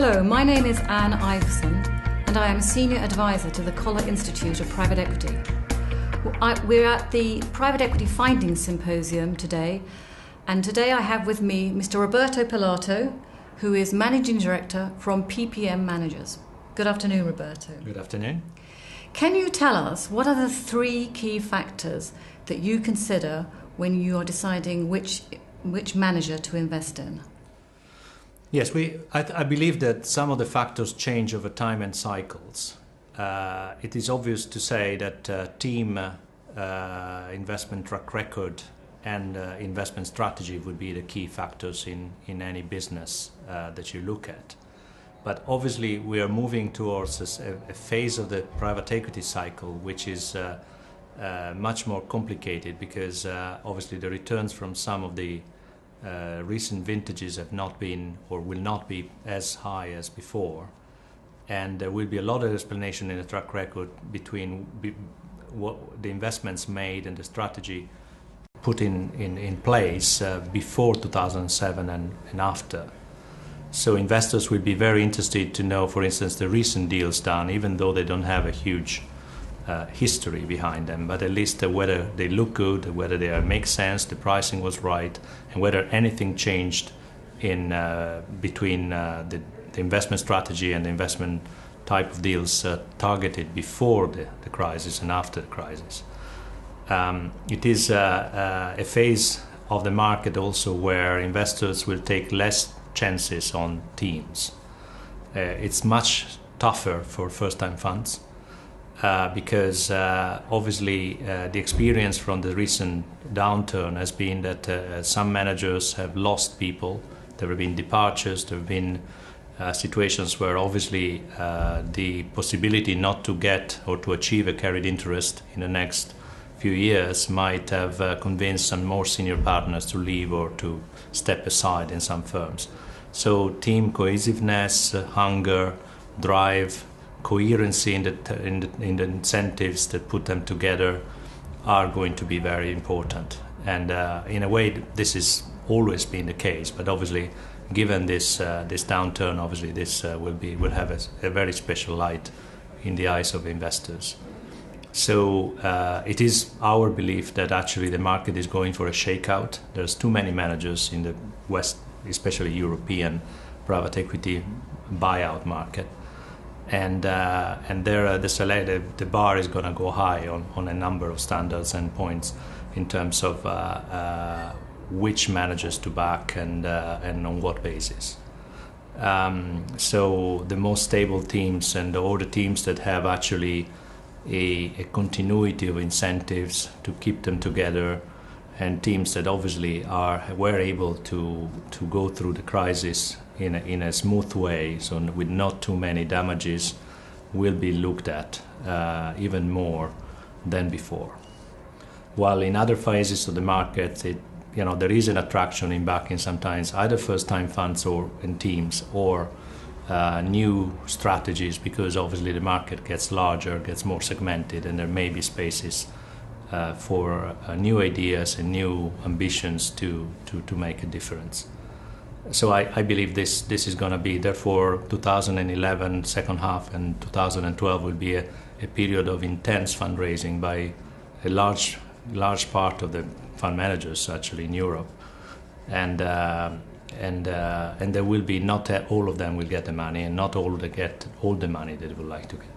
Hello, my name is Anne Iveson and I am a Senior Advisor to the Collar Institute of Private Equity. We're at the Private Equity Findings Symposium today, and today I have with me Mr. Roberto Pilotto, who is Managing Director from PPM Managers. Good afternoon, Roberto. Good afternoon. Can you tell us what are the three key factors that you consider when you are deciding which manager to invest in? Yes, I believe that some of the factors change over time and cycles. It is obvious to say that team investment track record and investment strategy would be the key factors in any business that you look at. But obviously we are moving towards a phase of the private equity cycle which is much more complicated because obviously the returns from some of the recent vintages have not been or will not be as high as before, and there will be a lot of explanation in the track record between what the investments made and the strategy put in place before 2007 and after. So investors will be very interested to know, for instance, the recent deals done, even though they don't have a huge history behind them, but at least whether they look good, whether they make sense, the pricing was right, and whether anything changed in between the investment strategy and the investment type of deals targeted before the crisis and after the crisis. It is a phase of the market also where investors will take less chances on teams. It's much tougher for first-time funds. Because obviously the experience from the recent downturn has been that some managers have lost people, there have been departures, there have been situations where obviously the possibility not to get or to achieve a carried interest in the next few years might have convinced some more senior partners to leave or to step aside in some firms. So team cohesiveness, hunger, drive, coherency in the incentives that put them together are going to be very important. And in a way, this has always been the case. But obviously, given this downturn, obviously this will have a very special light in the eyes of investors. So it is our belief that actually the market is going for a shakeout. There's too many managers in the West, especially European private equity buyout market. And there the bar is going to go high on a number of standards and points in terms of which managers to back and on what basis. So the most stable teams and all the teams that have actually a continuity of incentives to keep them together, and teams that obviously were able to go through the crisis in a smooth way, so with not too many damages, will be looked at even more than before. While in other phases of the market, there is an attraction in backing sometimes either first-time funds or in teams or new strategies, because obviously the market gets larger, gets more segmented, and there may be spaces for new ideas and new ambitions to make a difference. So I believe this is going to be, therefore, 2011 second half and 2012 will be a period of intense fundraising by a large part of the fund managers actually in Europe, and there will be not all of them will get the money, and not all they get all the money they would like to get.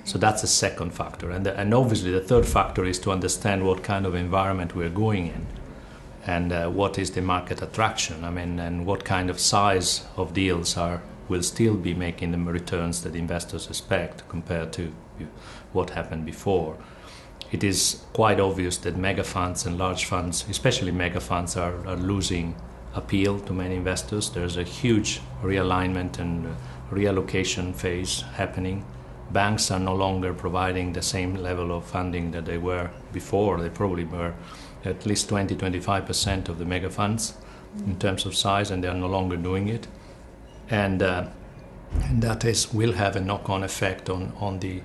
So that's the second factor, and obviously the third factor is to understand what kind of environment we're going in. And what is the market attraction? And what kind of size of deals will still be making the returns that investors expect compared to what happened before. It is quite obvious that mega funds and large funds, especially mega funds, are losing appeal to many investors. There's a huge realignment and reallocation phase happening. Banks are no longer providing the same level of funding that they were before. They probably were at least 20-25% of the mega funds in terms of size, and they are no longer doing it. And that will have a knock-on effect on the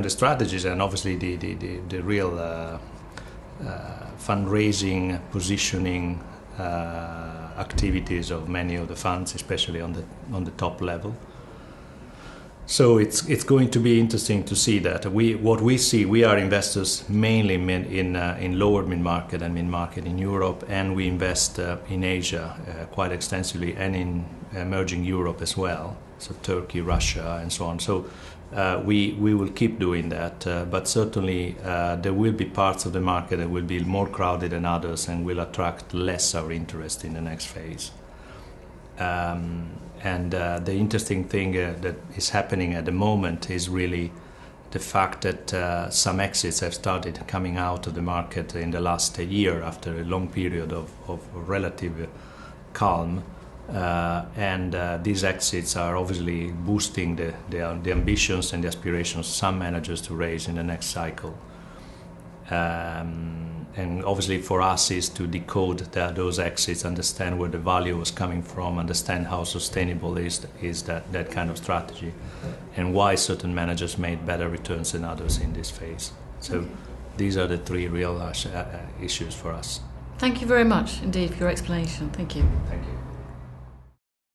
strategies, and obviously the real fundraising, positioning, activities of many of the funds, especially on the top level. So it's going to be interesting to see that. We are investors mainly in lower mid-market and mid-market in Europe, and we invest in Asia quite extensively, and in emerging Europe as well, so Turkey, Russia, and so on. So we will keep doing that, but certainly there will be parts of the market that will be more crowded than others and will attract less our interest in the next phase. And the interesting thing that is happening at the moment is really the fact that some exits have started coming out of the market in the last year after a long period of relative calm. And these exits are obviously boosting the ambitions and the aspirations of some managers to raise in the next cycle. And obviously for us is to decode those exits, understand where the value was coming from, understand how sustainable is that kind of strategy, and why certain managers made better returns than others in this phase. So these are the three real issues for us. Thank you very much indeed for your explanation. Thank you. Thank you.